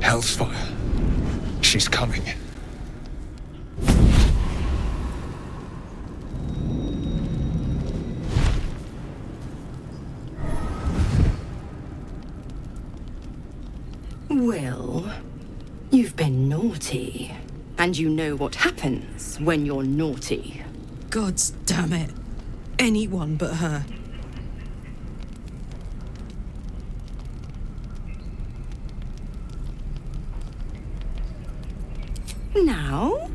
Hell's fire. She's coming. Well, you've been naughty. And you know what happens when you're naughty. God damn it. Anyone but her. Now?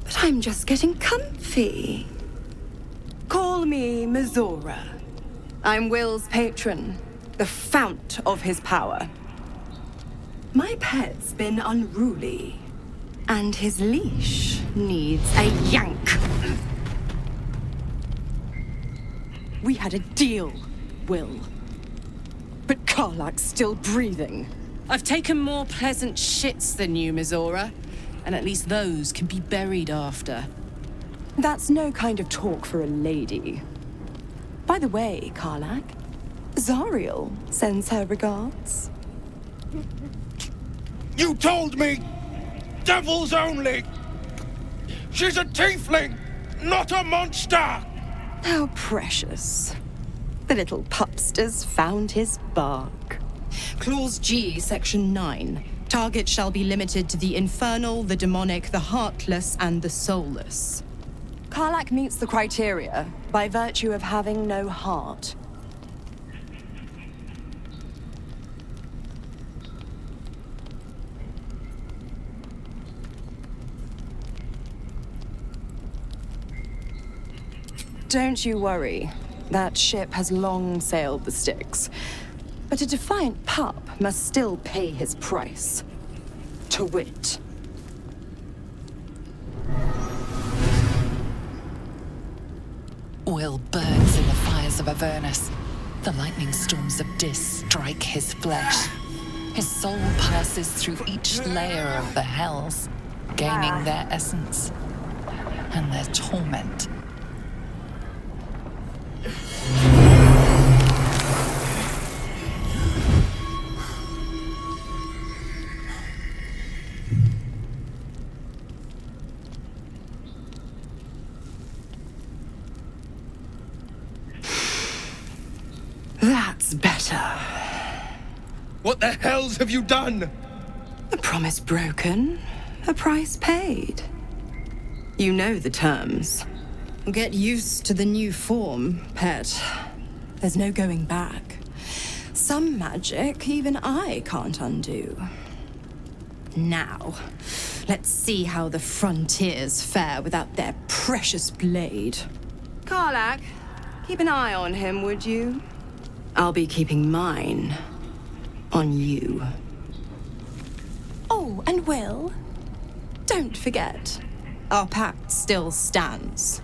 But I'm just getting comfy. Call me Mizora. I'm Will's patron, the fount of his power. My pet's been unruly, and his leash needs a yank. We had a deal, Will. But Karlak's still breathing. I've taken more pleasant shits than you, Mizora. And at least those can be buried after. That's no kind of talk for a lady. By the way, Karlak, Zariel sends her regards. You told me! Devils only! She's a tiefling, not a monster! How precious. The little pupster's found his bark. Clause G, Section 9. Target shall be limited to the infernal, the demonic, the heartless, and the soulless. Karlak meets the criteria by virtue of having no heart. Don't you worry. That ship has long sailed the Styx. But a defiant pup must still pay his price. To wit. Will burns in the fires of Avernus. The lightning storms of Dis strike his flesh. His soul passes through each layer of the hells, gaining their essence and their torment. That's better. What the hells have you done? A promise broken, a price paid. You know the terms. Get used to the new form, pet. There's no going back. Some magic even I can't undo. Now, let's see how the frontiers fare without their precious blade. Karlak, keep an eye on him, would you? I'll be keeping mine on you. Oh, and Will, don't forget, our pact still stands.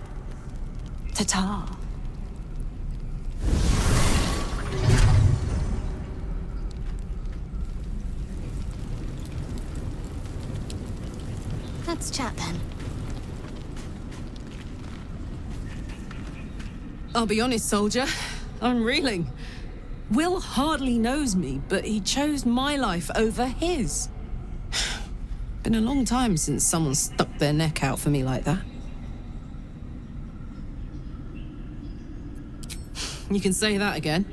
Ta-ta. Let's chat then. I'll be honest, soldier. I'm reeling. Will hardly knows me, but he chose my life over his. Been a long time since someone stuck their neck out for me like that. You can say that again.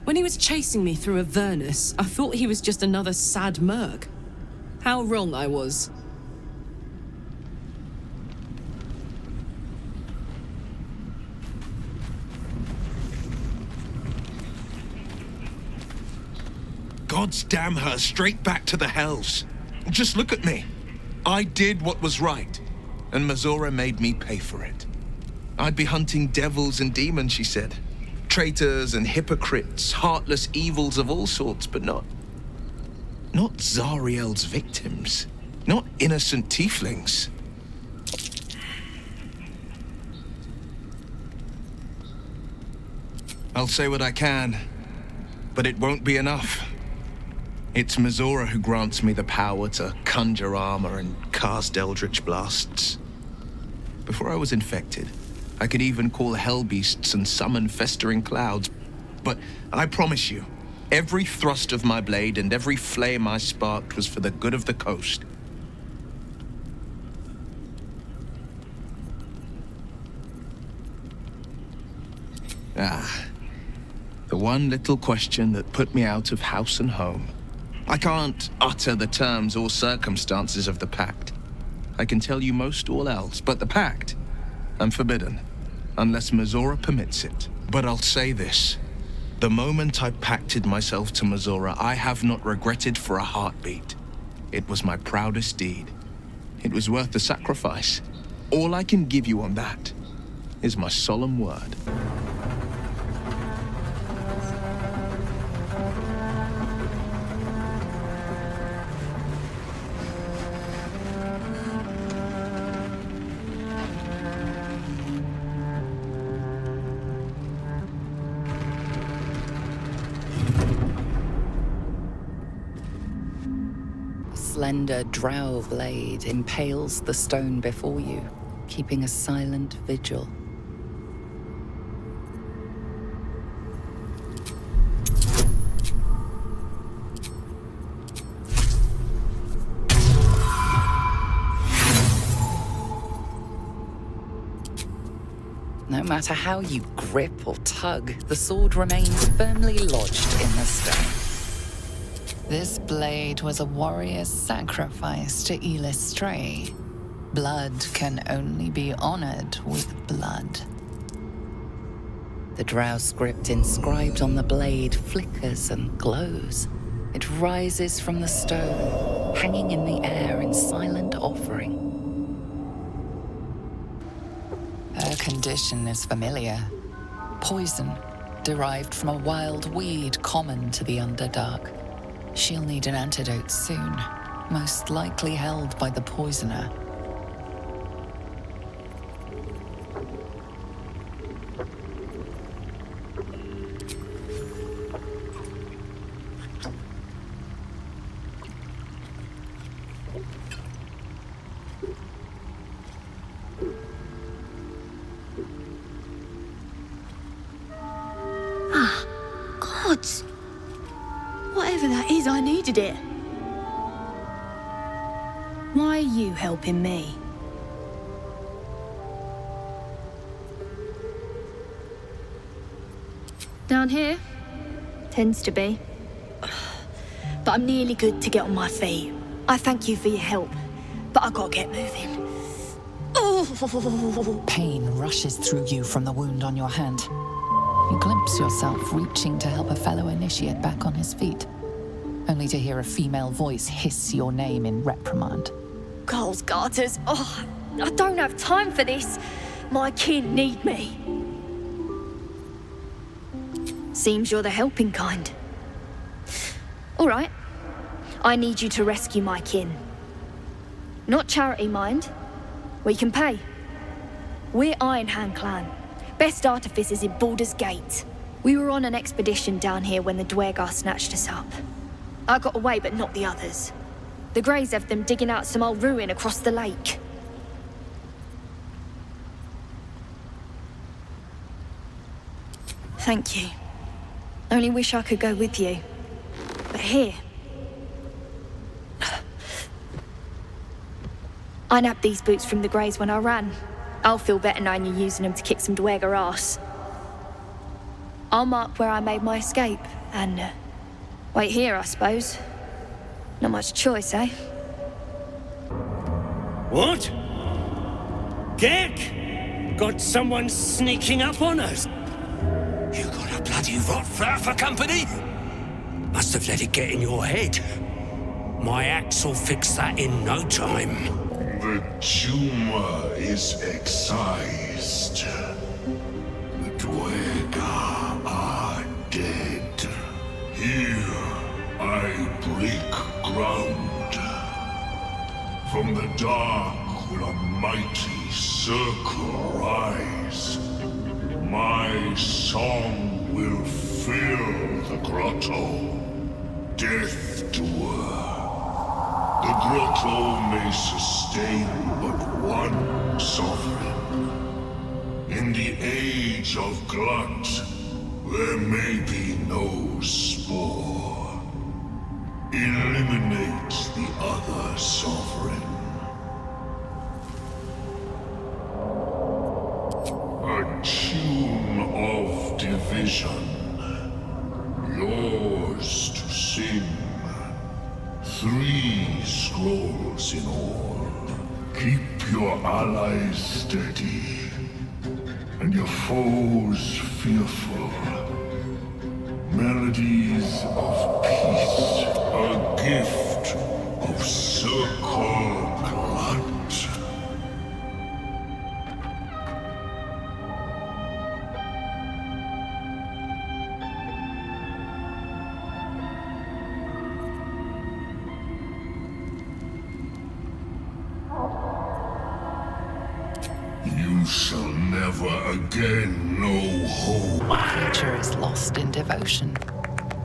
When he was chasing me through Avernus, I thought he was just another sad merc. How wrong I was. Gods damn her, straight back to the hells. Just look at me. I did what was right, and Mizora made me pay for it. I'd be hunting devils and demons, she said. Traitors and hypocrites, heartless evils of all sorts, but not Zariel's victims. Not innocent tieflings. I'll say what I can, but it won't be enough. It's Mizora who grants me the power to conjure armor and cast eldritch blasts. Before I was infected, I could even call hell beasts and summon festering clouds. But I promise you, Every thrust of my blade and every flame I sparked was for the good of the coast. The one little question that put me out of house and home. I can't utter the terms or circumstances of the pact. I can tell you most all else, but the pact, I'm forbidden, unless Mizora permits it. But I'll say this. The moment I pacted myself to Mizora, I have not regretted for a heartbeat. It was my proudest deed. It was worth the sacrifice. All I can give you on that is my solemn word. Slender drow blade impales the stone before you, keeping a silent vigil. No matter how you grip or tug, the sword remains firmly lodged in the stone. This blade was a warrior's sacrifice to Illustrate. Blood can only be honored with blood. The drow script inscribed on the blade flickers and glows. It rises from the stone, hanging in the air in silent offering. Her condition is familiar. Poison, derived from a wild weed common to the Underdark. She'll need an antidote soon, most likely held by the poisoner. Gods! Whatever that is, I needed it. Why are you helping me? Down here? Tends to be. But I'm nearly good to get on my feet. I thank you for your help, but I gotta get moving. Oh! Pain rushes through you from the wound on your hand. You glimpse yourself reaching to help a fellow initiate back on his feet, only to hear a female voice hiss your name in reprimand. Girls, garters, oh, I don't have time for this. My kin need me. Seems you're the helping kind. All right, I need you to rescue my kin. Not charity, mind. We can pay. We're Iron Hand Clan. Best artificers in Baldur's Gate. We were on an expedition down here when the Dwergar snatched us up. I got away, but not the others. The Greys have them digging out some old ruin across the lake. Thank you. Only wish I could go with you. But here... I nabbed these boots from the Greys when I ran. I'll feel better knowing you're using them to kick some Dwergar ass. I'll mark where I made my escape, and wait here, I suppose. Not much choice, eh? What? Gek? Got someone sneaking up on us? You got a bloody rotflower for company? Must have let it get in your head. My axe will fix that in no time. The tumor is excised. The Dwergar are dead. Here I break ground. From the dark will a mighty circle rise. My song will fill the grotto. Death Doer. The grotto may sustain but one sovereign. In the age of Glut, There may be no spore. Eliminate the other sovereign. A tune of division. Yours to sing. 3 scrolls in all. Keep your allies steady, and your foes fearful. Melodies of peace, a gift of circle glut. You shall never again know hope. Creature is lost in devotion.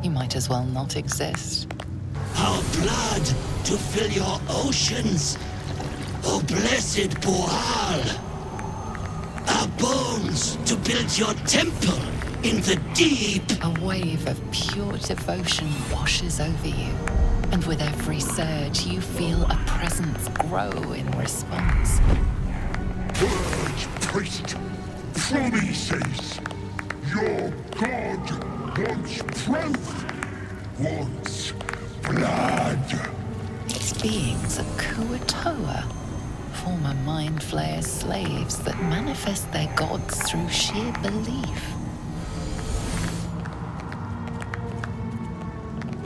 You might as well not exist. Our blood to fill your oceans. O blessed BOUUÄL. Our bones to build your temple in the deep. A wave of pure devotion washes over you, and with every surge you feel a presence grow in response. Purge, priest! Promises! Your god wants proof! Wants blood! These beings are Kuatoa, former Mind Flayer's slaves that manifest their gods through sheer belief.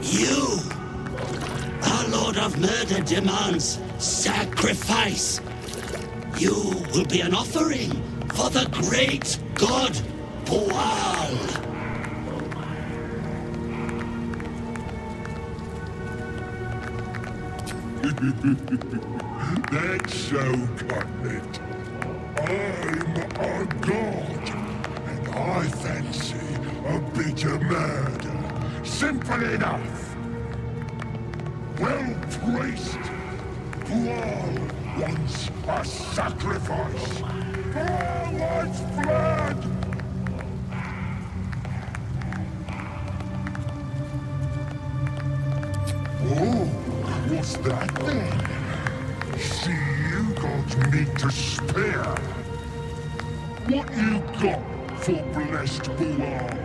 You, our Lord of Murder, demands sacrifice. You will be an offering for the great god BOUUÄL. That's so cutlet. I'm a god, and I fancy a bit of murder. Simple enough. Well, priest, BOUUÄL wants a sacrifice. BOUUÄL wants blood! Oh, what's that then? See, you got meat to spare. What you got for blessed BOUUÄL?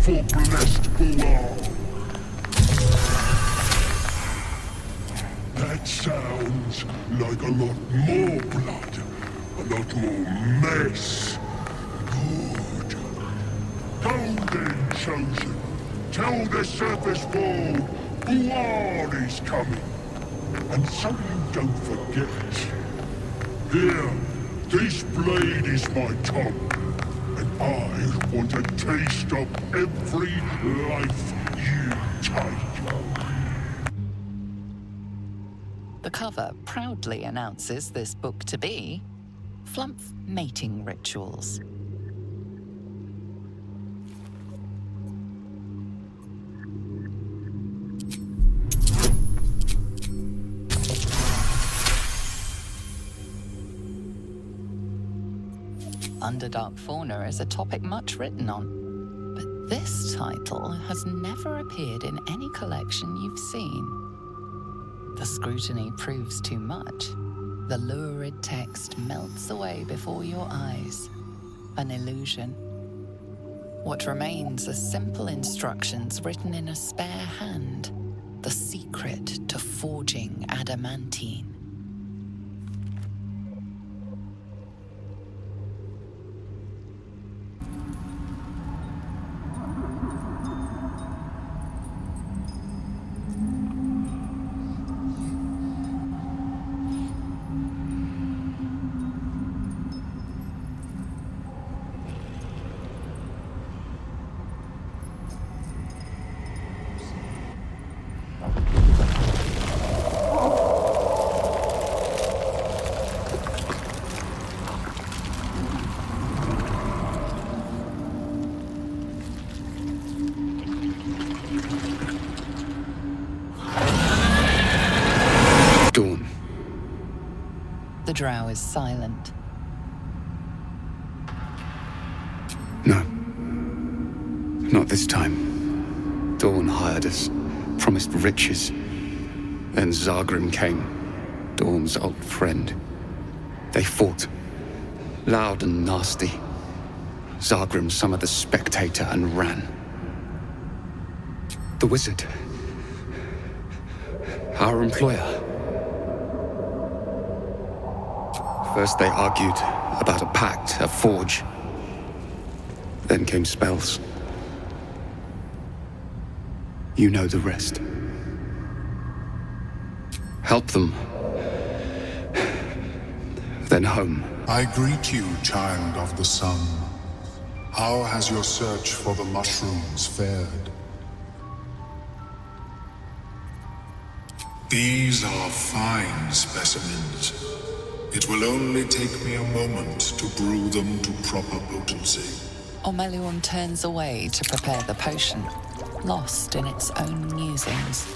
For blessed BOUUÄL. That sounds like a lot more blood, a lot more mess. Good. Go then, chosen. Tell the surface world BOUUÄL is coming. And so you don't forget. Here, this blade is my tongue. I want a taste of every life you take. The cover proudly announces this book to be Flumph Mating Rituals. Underdark fauna is a topic much written on, but this title has never appeared in any collection you've seen. The scrutiny proves too much. The lurid text melts away before your eyes. An illusion. What remains are simple instructions written in a spare hand. The secret to forging adamantine. The drow is silent. No. Not this time. Dawn hired us, promised riches. Then Zagrim came, Dawn's old friend. They fought, loud and nasty. Zagrim summoned the spectator and ran. The wizard, our employer. First they argued about a pact, a forge. Then came spells. You know the rest. Help them. Then home. I greet you, child of the sun. How has your search for the mushrooms fared? These are fine specimens. It will only take me a moment to brew them to proper potency. Omeluum turns away to prepare the potion, lost in its own musings.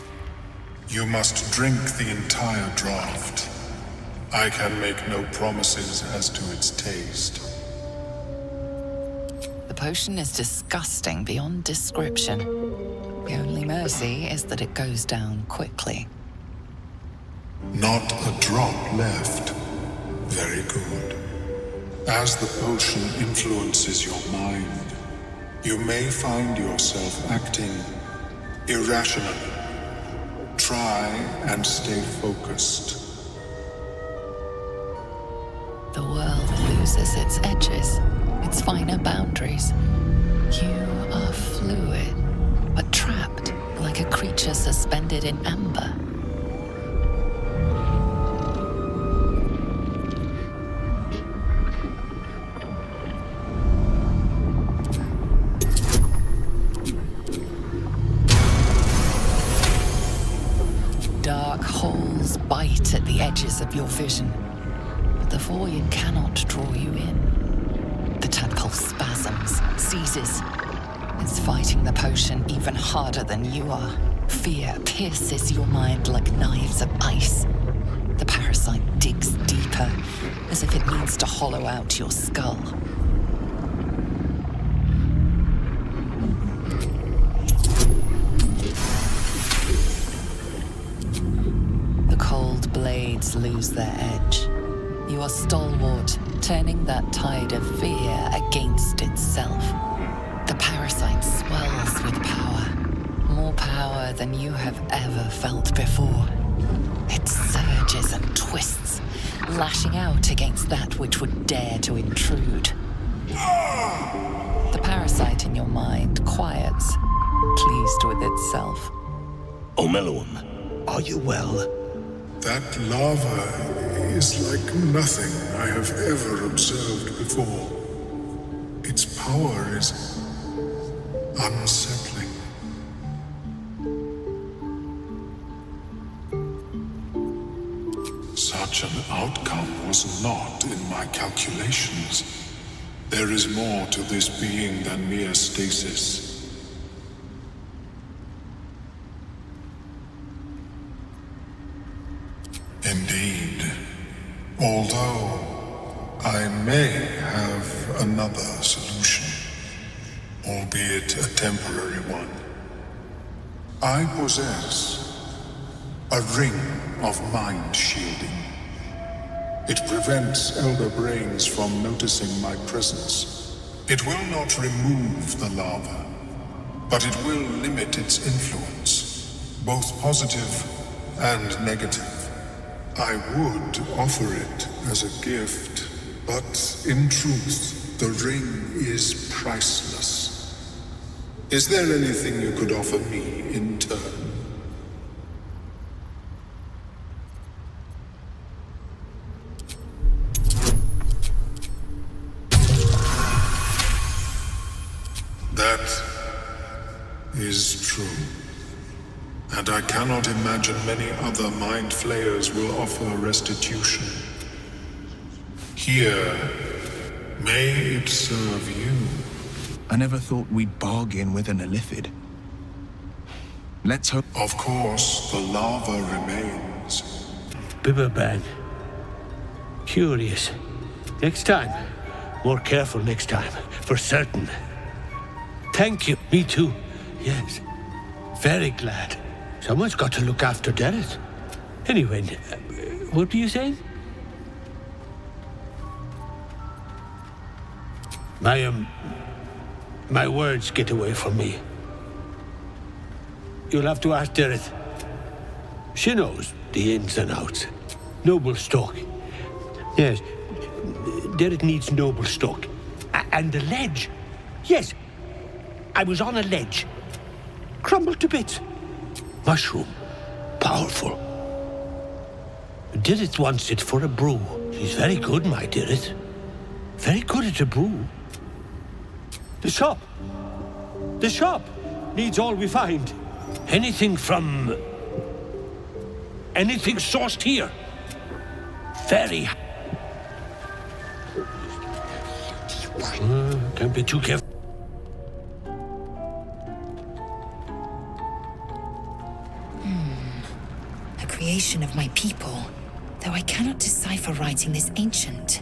You must drink the entire draught. I can make no promises as to its taste. The potion is disgusting beyond description. The only mercy is that it goes down quickly. Not a drop left. Very good. As the potion influences your mind, you may find yourself acting irrationally. Try and stay focused. The world loses its edges, its finer boundaries. You are fluid, but trapped like a creature suspended in amber. Dark holes bite at the edges of your vision, but the void cannot draw you in. The tadpole spasms, seizes. It's fighting the potion even harder than you are. Fear pierces your mind like knives of ice. The parasite digs deeper, as if it needs to hollow out your skull. Blades lose their edge. You are stalwart, turning that tide of fear against itself. The parasite swells with power, more power than you have ever felt before. It surges and twists, lashing out against that which would dare to intrude. The parasite in your mind quiets, pleased with itself. Omeluum, are you well? That lava is like nothing I have ever observed before. Its power is unsettling. Such an outcome was not in my calculations. There is more to this being than mere stasis. Indeed. Although I may have another solution, albeit a temporary one. I possess a ring of mind shielding. It prevents elder brains from noticing my presence. It will not remove the lava, but it will limit its influence, both positive and negative. I would offer it as a gift, but in truth, the ring is priceless. Is there anything you could offer me in turn? That is true. And I cannot imagine many other mind flayers will offer restitution. Here, may it serve you. I never thought we'd bargain with an illithid. Let's hope. Of course, the lava remains. Bibberbag, Curious. Next time. More careful next time, for certain. Thank you. Me too. Yes. Very glad. Someone's got to look after Derek. Anyway, what were you saying? My words get away from me. You'll have to ask Derek. She knows the ins and outs. Noble stock. Yes, Derek needs noble stock. And the ledge. Yes, I was on a ledge. Crumbled to bits. Mushroom. Powerful. Derek wants it for a brew. She's very good, my Derek. Very good at a brew. The shop needs all we find. Anything sourced here. Very. Can't be too careful. A creation of my people, though I cannot decipher writing this ancient.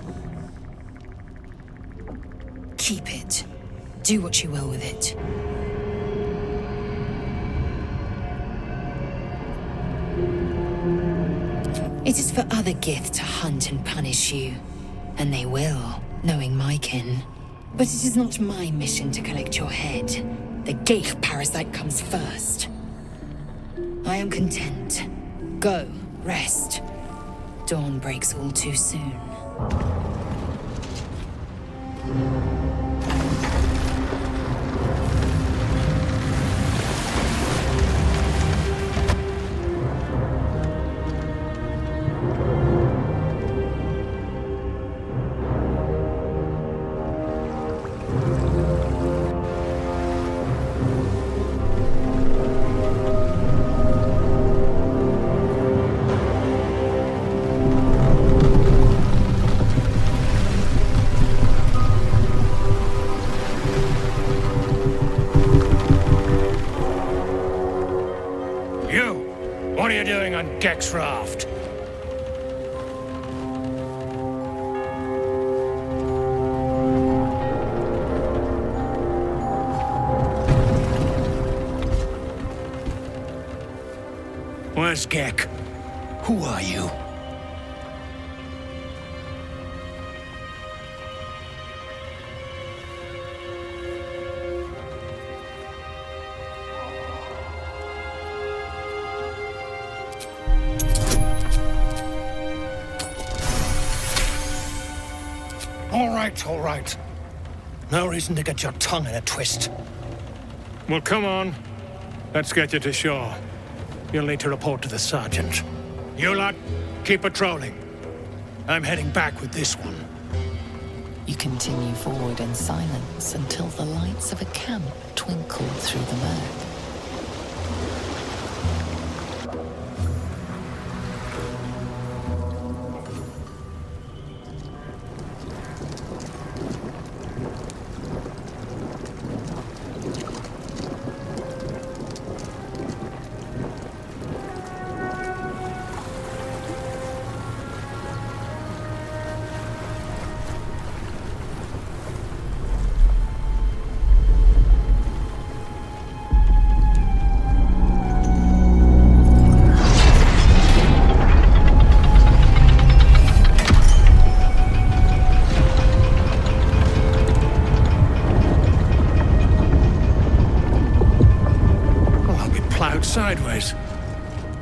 Keep it. Do what you will with it. It is for other Gith to hunt and punish you. And they will, knowing my kin. But it is not my mission to collect your head. The Geich parasite comes first. I am content. Go, rest. Dawn breaks all too soon. What are you doing on Gek's raft? Where's Gek? Who are you? All right. No reason to get your tongue in a twist. Well, come on. Let's get you to shore. You'll need to report to the sergeant. You lot, keep patrolling. I'm heading back with this one. You continue forward in silence until the lights of a camp twinkle through the murk. Sideways.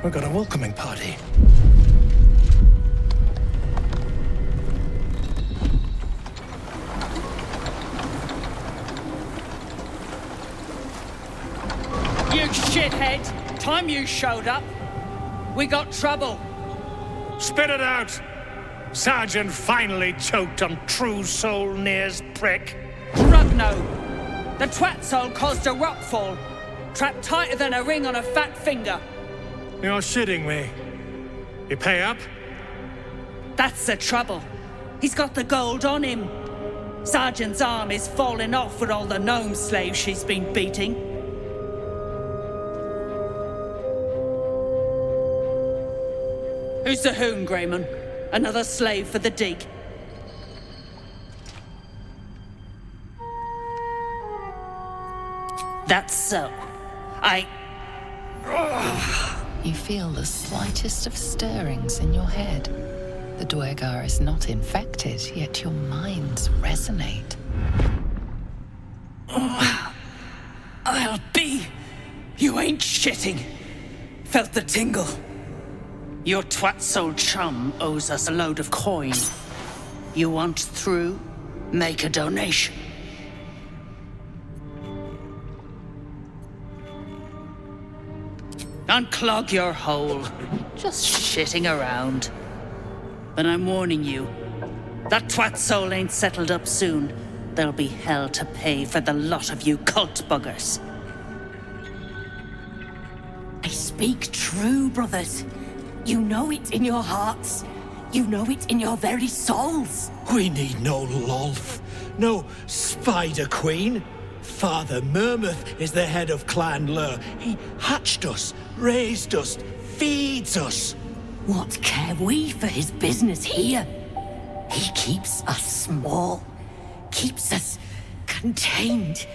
We've got a welcoming party. You shithead! Time you showed up, we got trouble. Spit it out! Sergeant finally choked on True Soul Near's prick. Rugno! The twat soul caused a rockfall. Trapped tighter than a ring on a fat finger. You're shitting me. You pay up? That's the trouble. He's got the gold on him. Sergeant's arm is falling off with all the gnome slaves she's been beating. Who's the hoon, Greyman? Another slave for the dig. That's so. You feel the slightest of stirrings in your head. The Duergar is not infected, yet your minds resonate. I'll be. You ain't shitting. Felt the tingle. Your twat-soul chum owes us a load of coin. You want through? Make a donation. Unclog your hole. Just shitting around. But I'm warning you, that twat soul ain't settled up soon. There'll be hell to pay for the lot of you cult buggers. I speak true, brothers. You know it in your hearts. You know it in your very souls. We need no Lolth, no Spider Queen. Father Mermuth is the head of Clan Lur. He hatched us, raised us, feeds us. What care we for his business here? He keeps us small, keeps us contained.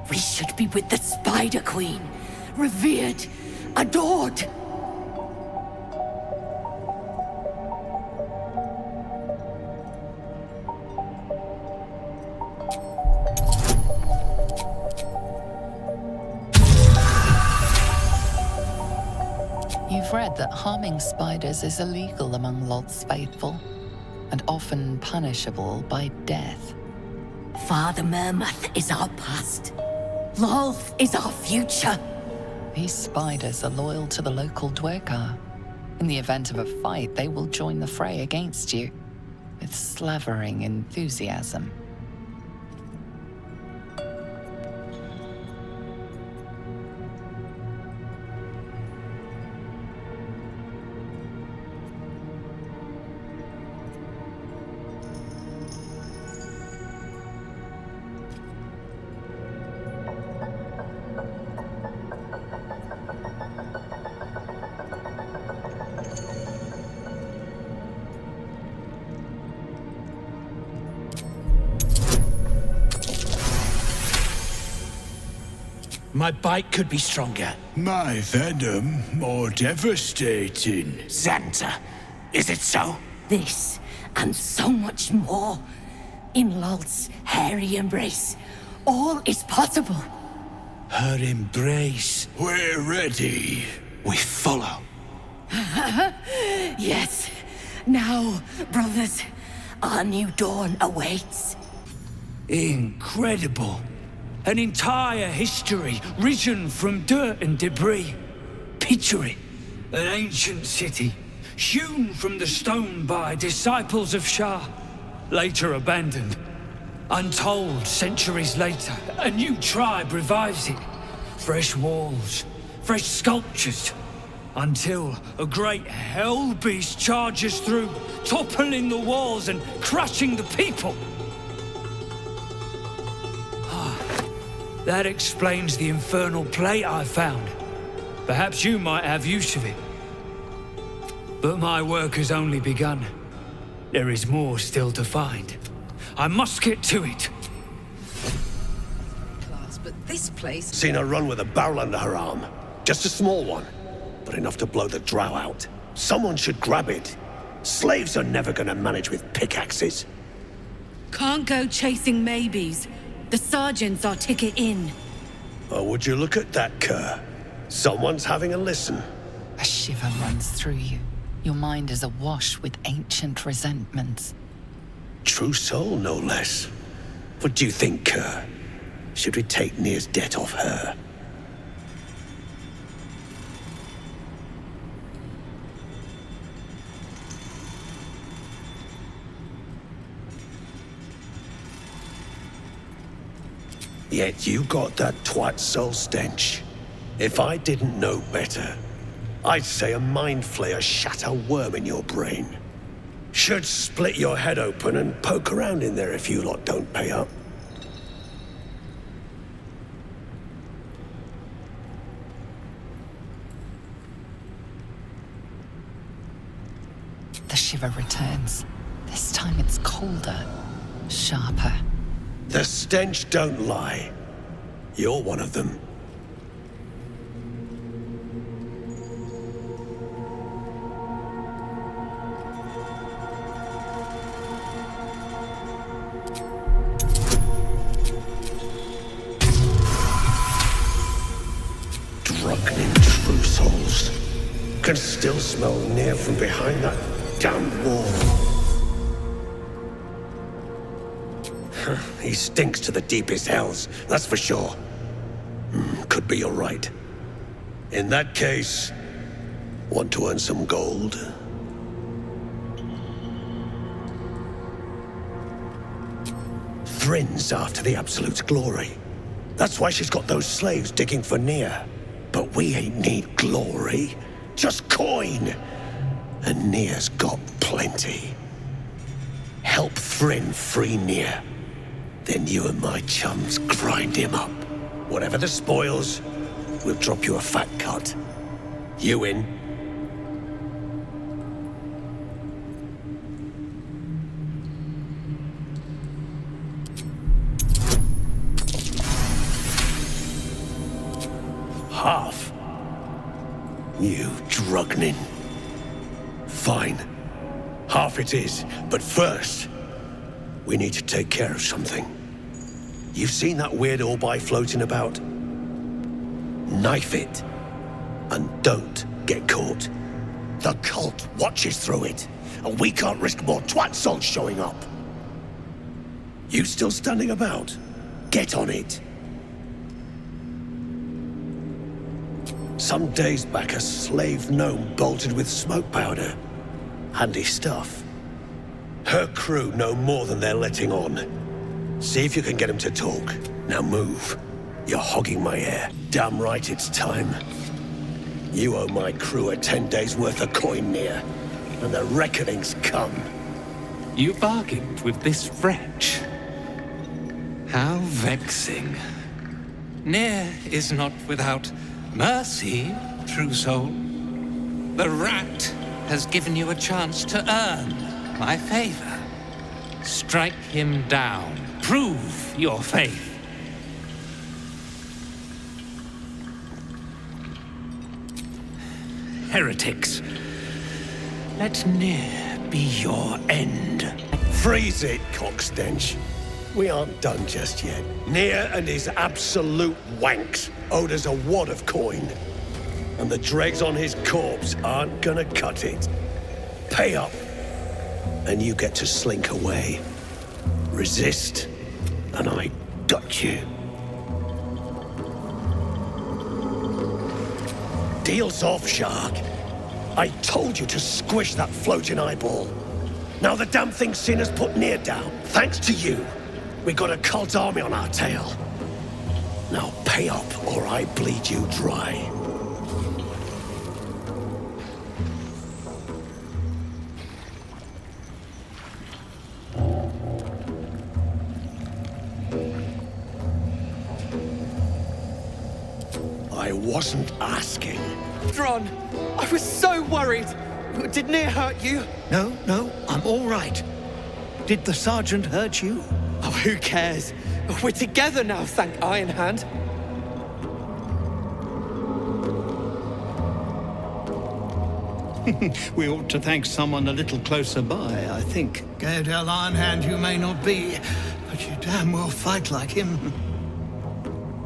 We should be with the Spider Queen, revered, adored. You've read that harming spiders is illegal among Lod's faithful, and often punishable by death. Father Mermuth is our past. Lolth is our future. These spiders are loyal to the local Duergar. In the event of a fight, they will join the fray against you, with slavering enthusiasm. My bite could be stronger. My venom more devastating. Xanta, is it so? This, and so much more. In Lolth's hairy embrace, all is possible. Her embrace. We're ready. We follow. Yes. Now, brothers, our new dawn awaits. Incredible. An entire history risen from dirt and debris. Picture it. An ancient city, hewn from the stone by disciples of Shah, later abandoned. Untold centuries later, a new tribe revives it. Fresh walls, fresh sculptures, until a great hell beast charges through, toppling the walls and crushing the people. That explains the infernal plate I found. Perhaps you might have use of it. But my work has only begun. There is more still to find. I must get to it. Class, but this place... Seen her run with a barrel under her arm. Just a small one, but enough to blow the drow out. Someone should grab it. Slaves are never gonna manage with pickaxes. Can't go chasing maybes. The sergeant's our ticket in. Oh, would you look at that, Kerr? Someone's having a listen. A shiver runs through you. Your mind is awash with ancient resentments. True soul, no less. What do you think, Kerr? Should we take Nir's debt off her? Yet you got that twat soul stench. If I didn't know better, I'd say a mind flayer shat a worm in your brain. Should split your head open and poke around in there if you lot don't pay up. The shiver returns. This time it's colder, sharper. The stench don't lie. You're one of them. Drunken true souls. Can still smell near from behind that damn wall. He stinks to the deepest hells, that's for sure. Could be you're right. In that case, want to earn some gold? Thrin's after the Absolute's glory. That's why she's got those slaves digging for Nia. But we ain't need glory, just coin. And Nia's got plenty. Help Thrin free Nia. Then you and my chums grind him up. Whatever the spoils, we'll drop you a fat cut. You in? Half. You drugnin. Fine. Half it is, but first, we need to take care of something. You've seen that weird orbi floating about? Knife it. And don't get caught. The cult watches through it, and we can't risk more twat souls showing up. You still standing about? Get on it. Some days back, a slave gnome bolted with smoke powder. Handy stuff. Her crew know more than they're letting on. See if you can get him to talk. Now move. You're hogging my air. Damn right it's time. You owe my crew a 10 days' worth of coin, Nia. And the reckoning's come. You bargained with this wretch. How vexing. Nia is not without mercy, true soul. The rat has given you a chance to earn my favor. Strike him down. Prove your faith. Heretics, let Nia be your end. Freeze it, cockstench. We aren't done just yet. Nia and his absolute wanks owed us a wad of coin. And the dregs on his corpse aren't gonna cut it. Pay up, and you get to slink away. Resist, and I got you. Deal's off, Shark. I told you to squish that floating eyeball. Now the damn thing's seen us put Nia down. Thanks to you, we got a cult army on our tail. Now pay up, or I bleed you dry. I wasn't asking. Thron, I was so worried. Did Nia hurt you? No, I'm all right. Did the sergeant hurt you? Oh, who cares? We're together now, thank Iron Hand. We ought to thank someone a little closer by, I think. Gaedel Iron Hand you may not be, but you damn well fight like him.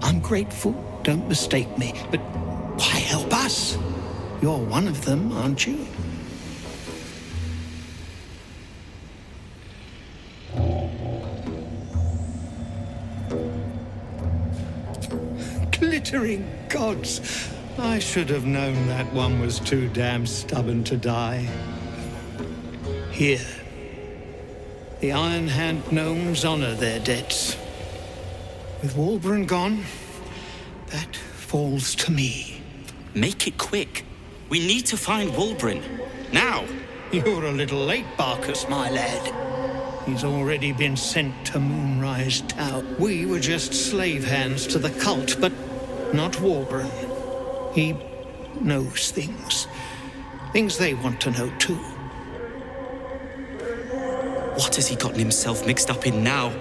I'm grateful, don't mistake me, but why help us? You're one of them, aren't you? Glittering gods! I should have known that one was too damn stubborn to die. Here, the Iron Hand gnomes honor their debts. With Wulbren gone, that falls to me. Make it quick. We need to find Wulbren. Now! You're a little late, Barkus, my lad. He's already been sent to Moonrise Tower. We were just slave hands to the cult, but not Wulbren. He knows things. Things they want to know, too. What has he gotten himself mixed up in now?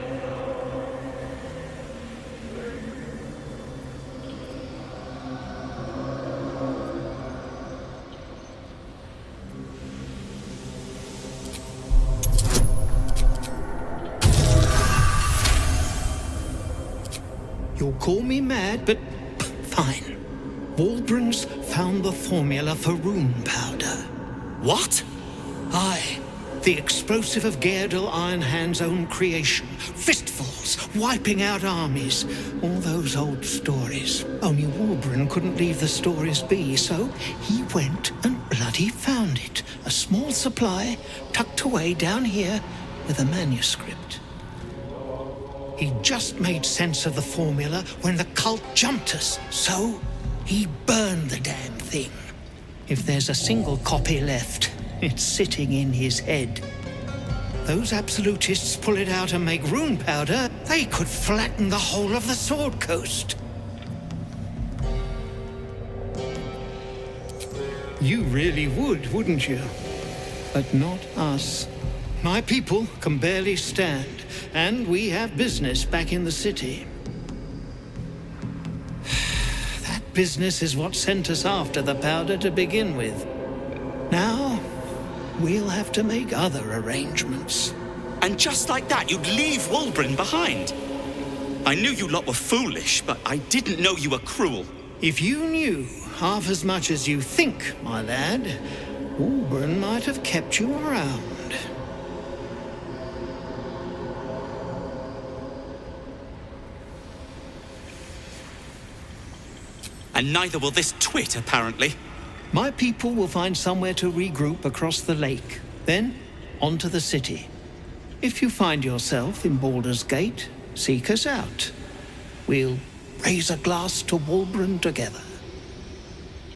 You'll call me mad, but fine. Wulbren's found the formula for rune powder. What? Aye. The explosive of Gaerdel Ironhand's own creation. Fistfuls, wiping out armies. All those old stories. Only Wulbren couldn't leave the stories be, so he went and bloody found it. A small supply, tucked away down here with a manuscript. He just made sense of the formula when the cult jumped us, so he burned the damn thing. If there's a single copy left, it's sitting in his head. Those absolutists pull it out and make rune powder, they could flatten the whole of the Sword Coast. You really would, wouldn't you? But not us. My people can barely stand, and we have business back in the city. That business is what sent us after the powder to begin with. Now, we'll have to make other arrangements. And just like that, you'd leave Wulbren behind. I knew you lot were foolish, but I didn't know you were cruel. If you knew half as much as you think, my lad, Wulbren might have kept you around. And neither will this twit, apparently. My people will find somewhere to regroup across the lake. Then, onto the city. If you find yourself in Baldur's Gate, seek us out. We'll raise a glass to Wulbren together.